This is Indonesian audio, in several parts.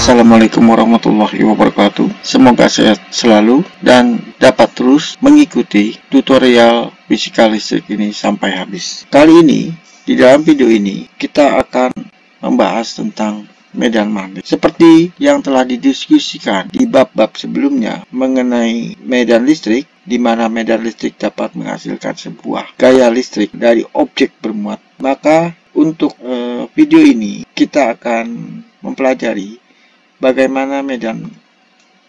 Assalamualaikum warahmatullahi wabarakatuh. Semoga sehat selalu dan dapat terus mengikuti tutorial fisika listrik ini sampai habis. Kali ini, di dalam video ini, kita akan membahas tentang medan magnet. Seperti yang telah didiskusikan di bab-bab sebelumnya mengenai medan listrik, di mana medan listrik dapat menghasilkan sebuah gaya listrik dari objek bermuat. Maka untuk video ini kita akan mempelajari bagaimana medan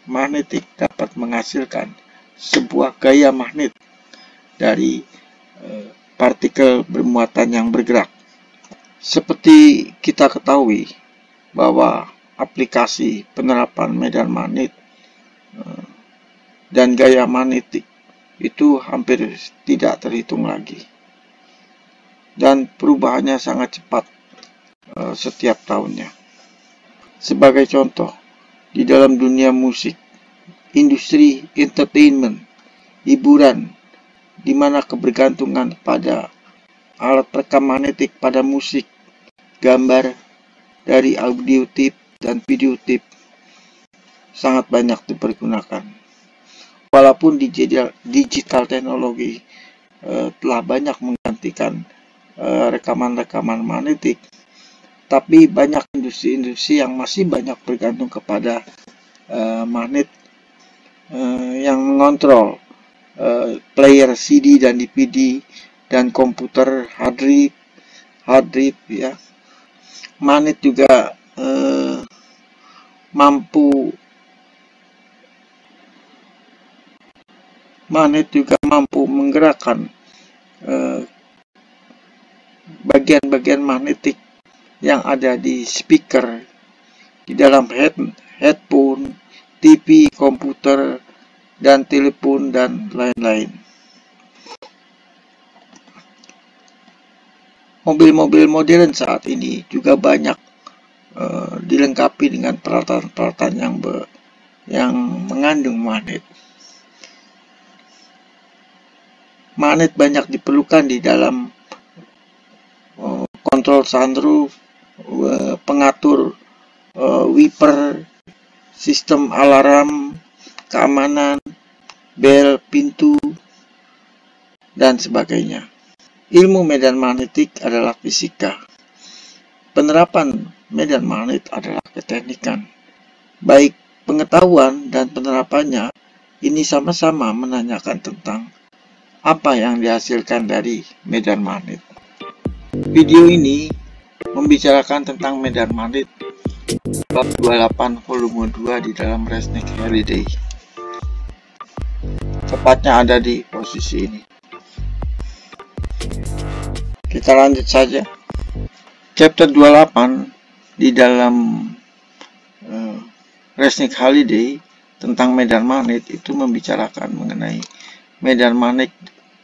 magnetik dapat menghasilkan sebuah gaya magnet dari partikel bermuatan yang bergerak. Seperti kita ketahui bahwa aplikasi penerapan medan magnet dan gaya magnetik itu hampir tidak terhitung lagi. Dan perubahannya sangat cepat setiap tahunnya. Sebagai contoh, di dalam dunia musik, industri entertainment, hiburan, di mana kebergantungan pada alat rekam magnetik pada musik, gambar dari audio tape dan video tape sangat banyak dipergunakan. Walaupun digital teknologi telah banyak menggantikan rekaman-rekaman magnetik, tapi banyak industri-industri yang masih banyak bergantung kepada magnet yang mengontrol player CD dan DVD dan komputer hard drive ya. Magnet juga mampu menggerakkan bagian-bagian magnetik yang ada di speaker, di dalam headphone, TV, komputer, dan telepon, dan lain-lain. Mobil-mobil modern saat ini juga banyak dilengkapi dengan peralatan-peralatan yang mengandung magnet. Magnet banyak diperlukan di dalam kontrol sunroof, pengatur wiper, sistem alarm, keamanan, bel pintu, dan sebagainya. Ilmu medan magnetik adalah fisika. Penerapan medan magnet adalah keteknikan. Baik pengetahuan dan penerapannya ini sama-sama menanyakan tentang apa yang dihasilkan dari medan magnet. Video ini membicarakan tentang medan magnet bab 28 volume 2 di dalam Resnick Halliday. Tepatnya ada di posisi ini. Kita lanjut saja. Chapter 28 di dalam Resnick Halliday tentang medan magnet itu membicarakan mengenai medan magnet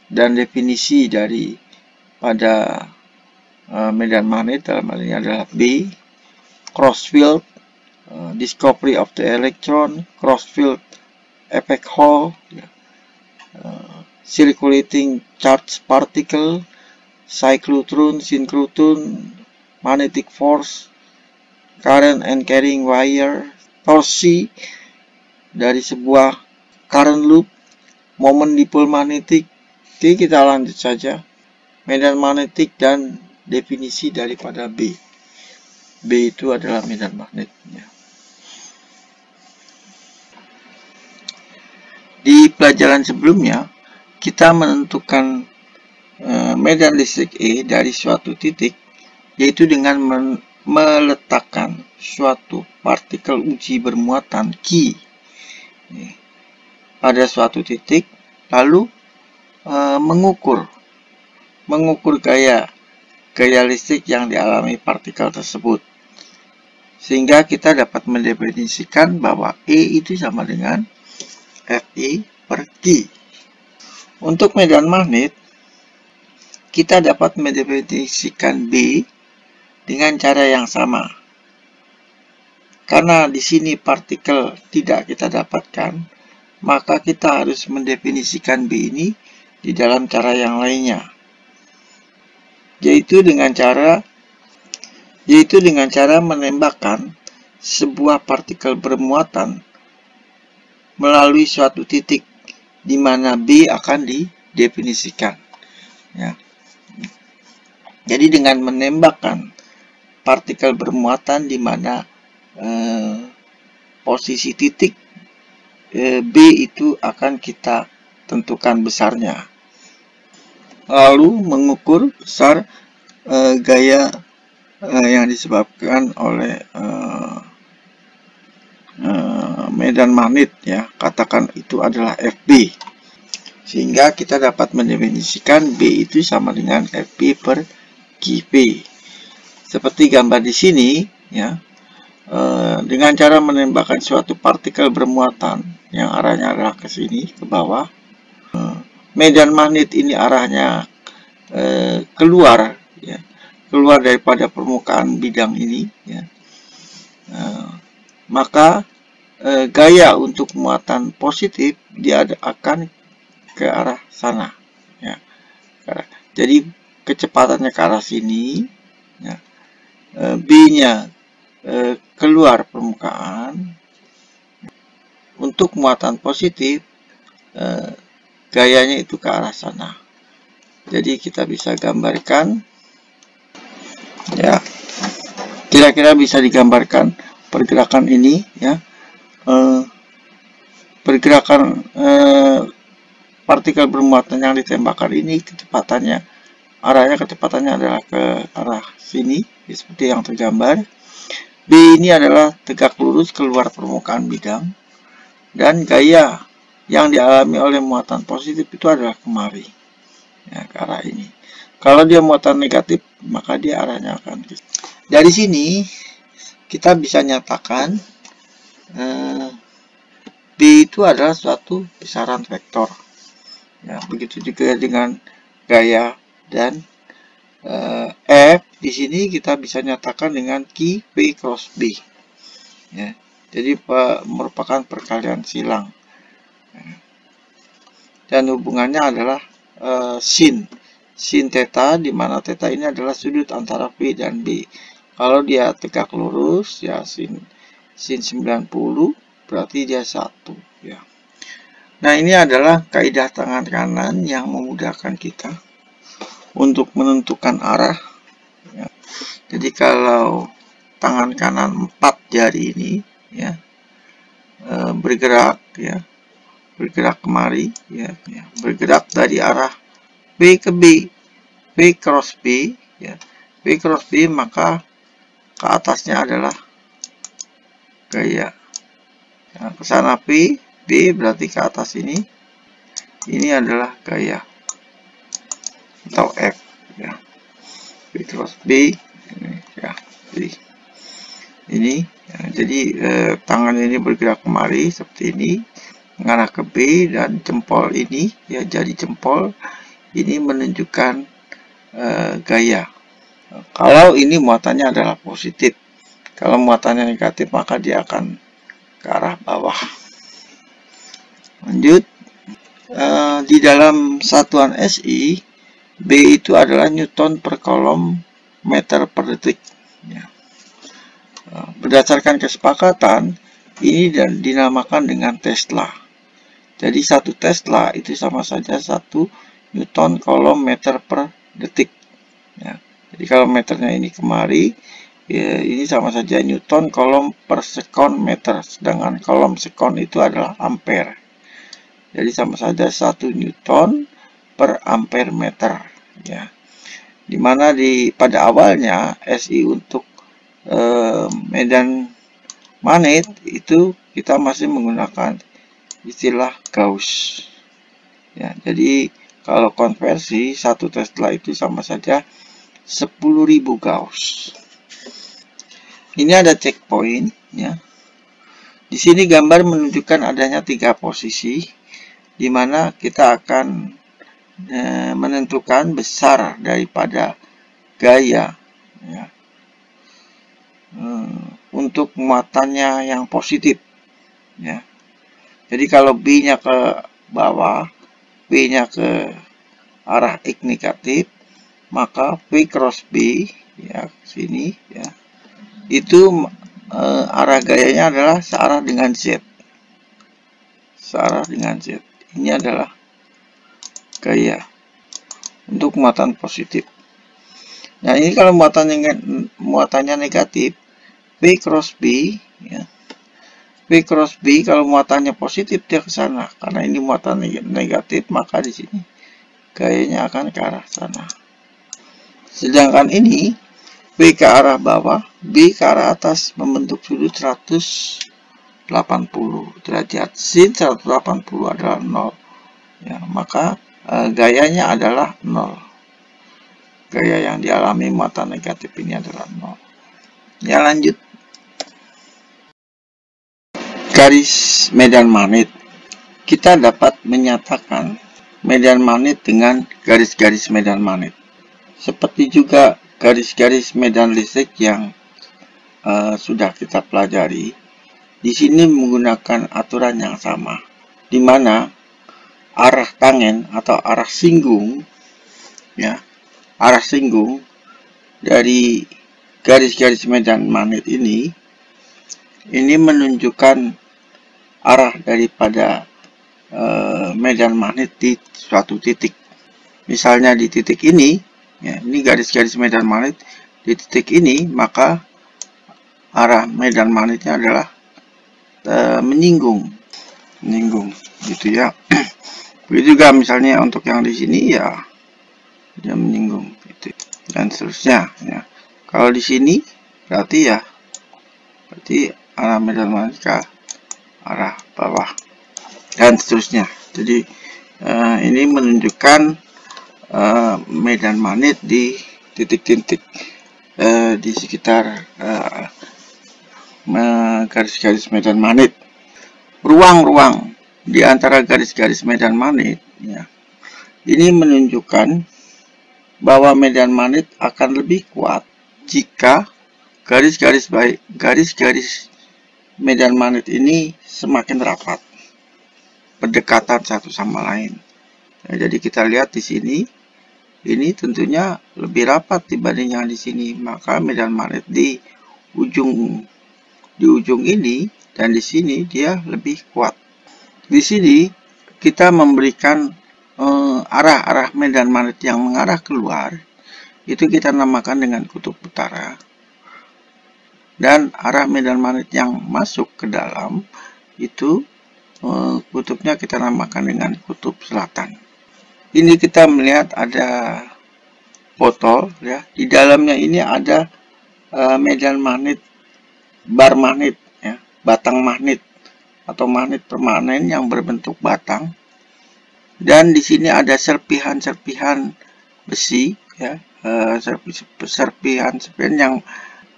dan definisi dari pada medan magnet, dalam hal ini adalah B, crossfield, discovery of the electron, crossfield effect Hall, circulating charge particle, cyclotron, synchrotron, magnetic force, current and carrying wire, torsi dari sebuah current loop, moment dipole magnetic. Oke, kita lanjut saja. Medan magnetik dan definisi daripada B. B itu adalah medan magnetnya. Di pelajaran sebelumnya, kita menentukan medan listrik E dari suatu titik, yaitu dengan meletakkan suatu partikel uji bermuatan Q pada suatu titik, lalu mengukur gaya listrik yang dialami partikel tersebut, sehingga kita dapat mendefinisikan bahwa E itu sama dengan Fi per Q. Untuk medan magnet, kita dapat mendefinisikan B dengan cara yang sama. Karena di sini partikel tidak kita dapatkan, maka kita harus mendefinisikan B ini di dalam cara yang lainnya, yaitu dengan cara menembakkan sebuah partikel bermuatan melalui suatu titik di mana B akan didefinisikan. Ya. Jadi dengan menembakkan partikel bermuatan di mana posisi titik B itu akan kita tentukan besarnya. Lalu mengukur besar gaya yang disebabkan oleh medan magnet, ya, katakan itu adalah Fb, sehingga kita dapat mendefinisikan B itu sama dengan Fb per Kp. Seperti gambar di sini, ya, dengan cara menembakkan suatu partikel bermuatan yang arahnya adalah ke sini, ke bawah, medan magnet ini arahnya keluar, ya, keluar daripada permukaan bidang ini, ya. Maka gaya untuk muatan positif dia akan ke arah sana, ya. Jadi kecepatannya ke arah sini, ya. B-nya keluar permukaan. Untuk muatan positif gayanya itu ke arah sana. Jadi kita bisa gambarkan, ya, kira-kira bisa digambarkan pergerakan ini, ya. Pergerakan partikel bermuatan yang ditembakkan ini arahnya kecepatannya adalah ke arah sini, seperti yang tergambar. B ini adalah tegak lurus keluar permukaan bidang, dan gaya yang dialami oleh muatan positif itu adalah kemari, ya, ke arah ini. Kalau dia muatan negatif, maka dia arahnya akan ke sini. Dari sini kita bisa nyatakan B itu adalah suatu besaran vektor, ya. Begitu juga dengan gaya, dan F di sini kita bisa nyatakan dengan Q P cross B, ya. Jadi merupakan perkalian silang, dan hubungannya adalah sin theta, di mana theta ini adalah sudut antara P dan B. Kalau dia tegak lurus, ya, sin 90 berarti dia 1, ya. Nah, ini adalah kaidah tangan kanan yang memudahkan kita untuk menentukan arah, ya. Jadi kalau tangan kanan 4 jari ini, ya, bergerak, ya, bergerak kemari, ya, bergerak dari arah P ke B, P cross B, ya, P cross B, maka ke atasnya adalah gaya. Nah, ke sana P, B berarti ke atas ini adalah gaya atau F, ya. P cross B, ini, ya, ini, ya, jadi tangan ini bergerak kemari seperti ini mengarah ke B, dan jempol ini, ya, jari jempol ini menunjukkan gaya. Kalau ini muatannya adalah positif, kalau muatannya negatif maka dia akan ke arah bawah. Lanjut, di dalam satuan SI, B itu adalah Newton per kolom meter per detik, ya. Berdasarkan kesepakatan ini dinamakan dengan Tesla. Jadi 1 Tesla itu sama saja 1 Newton kolom meter per detik, ya. Jadi kalau meternya ini kemari, ya, ini sama saja Newton kolom per sekon meter, sedangkan kolom sekon itu adalah ampere. Jadi sama saja 1 Newton per ampere meter, ya. Dimana pada awalnya SI untuk medan magnet itu kita masih menggunakan istilah Gauss, ya. Jadi kalau konversi 1 Tesla itu sama saja 10.000 Gauss. Ini ada checkpoint, ya. Di sini gambar menunjukkan adanya 3 posisi di mana kita akan menentukan besar daripada gaya, ya, untuk muatannya yang positif, ya. Jadi kalau B-nya ke bawah, B-nya ke arah X negatif, maka P cross B, ya, sini, ya, itu arah gayanya adalah searah dengan Z. Searah dengan Z. Ini adalah gaya untuk muatan positif. Nah, ini kalau muatannya negatif, B cross B, ya. B cross B kalau muatannya positif dia ke sana. Karena ini muatan negatif, maka di sini gayanya akan ke arah sana. Sedangkan ini B ke arah bawah, B ke arah atas membentuk sudut 180 derajat. Sin 180 adalah 0. Ya, maka gayanya adalah 0. Gaya yang dialami muatan negatif ini adalah 0. Ya, lanjut. Garis medan magnet. Kita dapat menyatakan medan magnet dengan garis-garis medan magnet. Seperti juga garis-garis medan listrik yang sudah kita pelajari. Di sini menggunakan aturan yang sama, di mana arah tangen atau arah singgung, ya, arah singgung dari garis-garis medan magnet ini menunjukkan arah daripada medan magnet di suatu titik. Misalnya di titik ini, ya, ini garis-garis medan magnet di titik ini, maka arah medan magnetnya adalah menyinggung, gitu ya. Begitu juga misalnya untuk yang di sini, ya dia menyinggung, gitu, dan seterusnya. Ya. Kalau di sini berarti arah medan magnet ke arah bawah, dan seterusnya. Jadi ini menunjukkan medan magnet di titik-titik di sekitar garis-garis medan magnet. Ruang-ruang di antara garis-garis medan magnet, ya, ini menunjukkan bahwa medan magnet akan lebih kuat jika garis-garis medan magnet ini semakin rapat, berdekatan satu sama lain. Nah, jadi kita lihat di sini, ini tentunya lebih rapat dibanding yang di sini, maka medan magnet di ujung ini dan di sini dia lebih kuat. Di sini kita memberikan arah-arah medan magnet yang mengarah keluar, itu kita namakan dengan kutub utara. Dan arah medan magnet yang masuk ke dalam itu kutubnya kita namakan dengan kutub selatan. Ini kita melihat ada botol, ya. Di dalamnya ini ada medan magnet, bar magnet, ya, batang magnet atau magnet permanen yang berbentuk batang. Dan di sini ada serpihan-serpihan besi, ya, serpihan yang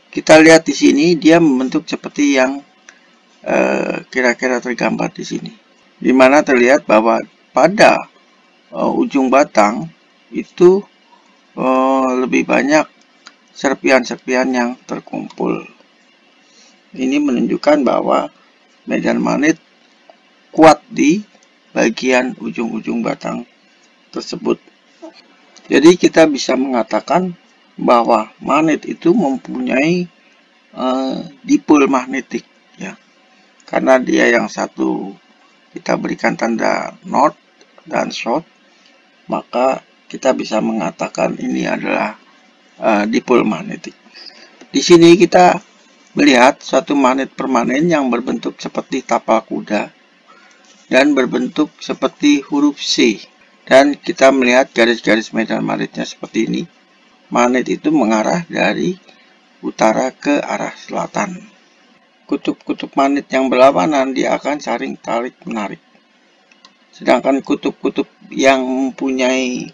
kita lihat di sini dia membentuk seperti yang kira-kira tergambar di sini, di mana terlihat bahwa pada ujung batang itu lebih banyak serpihan-serpihan yang terkumpul. Ini menunjukkan bahwa medan magnet kuat di bagian ujung-ujung batang tersebut. Jadi kita bisa mengatakan bahwa magnet itu mempunyai dipol magnetik, ya. Karena dia yang satu kita berikan tanda north dan south, maka kita bisa mengatakan ini adalah dipol magnetik. Di sini kita melihat suatu magnet permanen yang berbentuk seperti tapal kuda dan berbentuk seperti huruf C. Dan kita melihat garis-garis medan magnetnya seperti ini. Magnet itu mengarah dari utara ke arah selatan. Kutub-kutub magnet yang berlawanan dia akan saling tarik-menarik. Sedangkan kutub-kutub yang mempunyai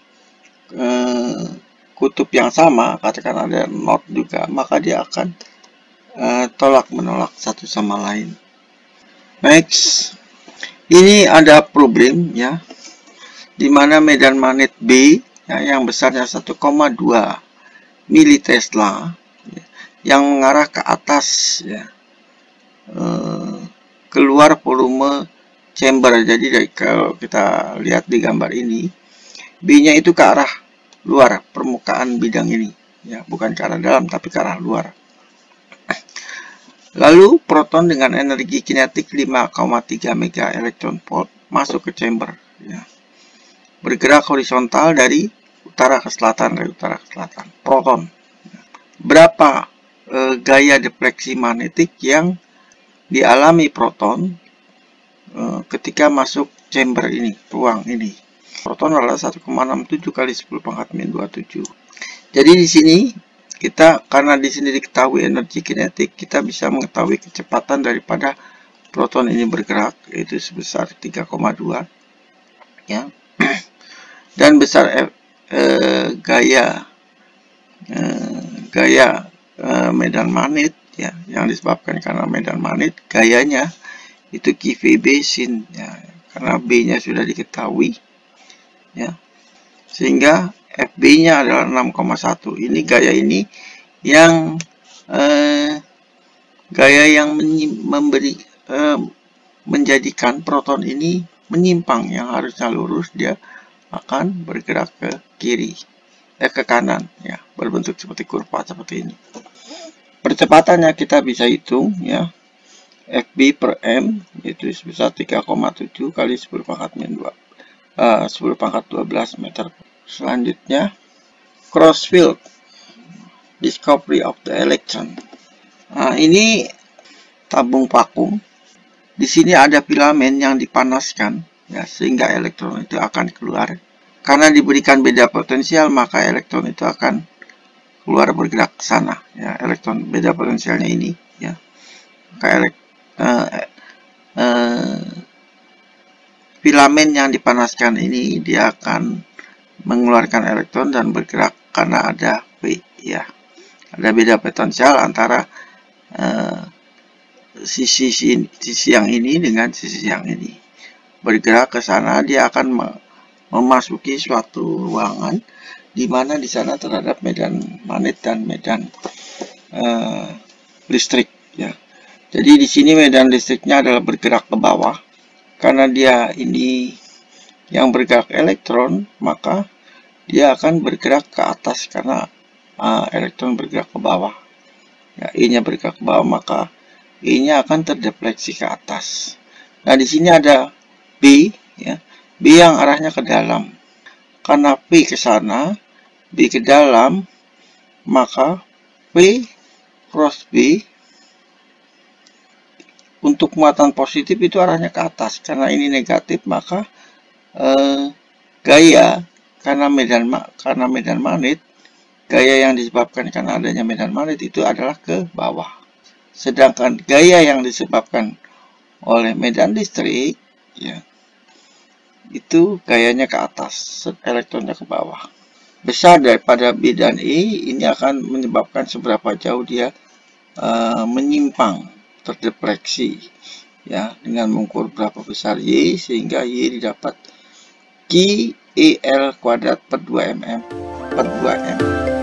kutub yang sama, katakan ada north juga, maka dia akan tolak-menolak satu sama lain. Next, ini ada problem, ya, di mana medan magnet B, ya, yang besarnya 1,2 militesla, ya, yang mengarah ke atas, ya, keluar volume chamber. Jadi kalau kita lihat di gambar ini, B-nya itu ke arah luar permukaan bidang ini, ya, bukan ke arah dalam tapi ke arah luar. Lalu proton dengan energi kinetik 5,3 mega electron volt masuk ke chamber, ya. Bergerak horizontal dari utara ke selatan, proton. Berapa gaya defleksi magnetik yang dialami proton ketika masuk chamber ini, ruang ini? Proton adalah 1,67 kali 10⁻²⁷. Jadi di sini kita, karena di sini diketahui energi kinetik, kita bisa mengetahui kecepatan daripada proton ini bergerak, yaitu sebesar 3,2, ya. Dan besar gaya medan magnet, ya, yang disebabkan karena medan magnet, gayanya itu QVB sin, ya, karena B-nya sudah diketahui, ya, sehingga FB-nya adalah 6,1. Ini gaya ini yang menjadikan proton ini menyimpang, yang harusnya lurus dia akan bergerak ke kiri, ke kanan, ya, berbentuk seperti kurva seperti ini. Percepatannya kita bisa hitung, ya, FB per M itu sebesar 3,7 kali 10⁻12 meter. Selanjutnya, crossfield discovery of the electron. Nah, ini tabung vakum. Di sini ada filamen yang dipanaskan, ya, sehingga elektron itu akan keluar. Karena diberikan beda potensial, maka elektron itu akan keluar bergerak ke sana, ya. Elektron beda potensialnya ini, ya. Maka filamen yang dipanaskan ini dia akan mengeluarkan elektron dan bergerak karena ada V, ya. Ada beda potensial antara sisi yang ini dengan sisi yang ini. Bergerak ke sana, dia akan memasuki suatu ruangan di mana di sana terhadap medan magnet dan medan listrik, ya. Jadi di sini medan listriknya adalah bergerak ke bawah. Karena dia ini yang bergerak elektron, maka dia akan bergerak ke atas karena elektron bergerak ke bawah. Ya, I-nya bergerak ke bawah, maka I-nya akan terdefleksi ke atas. Nah, di sini ada B, ya. B yang arahnya ke dalam. Karena P ke sana, B ke dalam, maka P cross B untuk muatan positif itu arahnya ke atas. Karena ini negatif, maka gaya karena medan magnet, gaya yang disebabkan karena adanya medan magnet itu adalah ke bawah. Sedangkan gaya yang disebabkan oleh medan listrik, ya, itu gayanya ke atas, elektronnya ke bawah. Besar daripada B dan E, ini akan menyebabkan seberapa jauh dia menyimpang, terdefleksi, ya, dengan mengukur berapa besar Y, sehingga Y didapat QEL kuadrat per 2mm per 2M.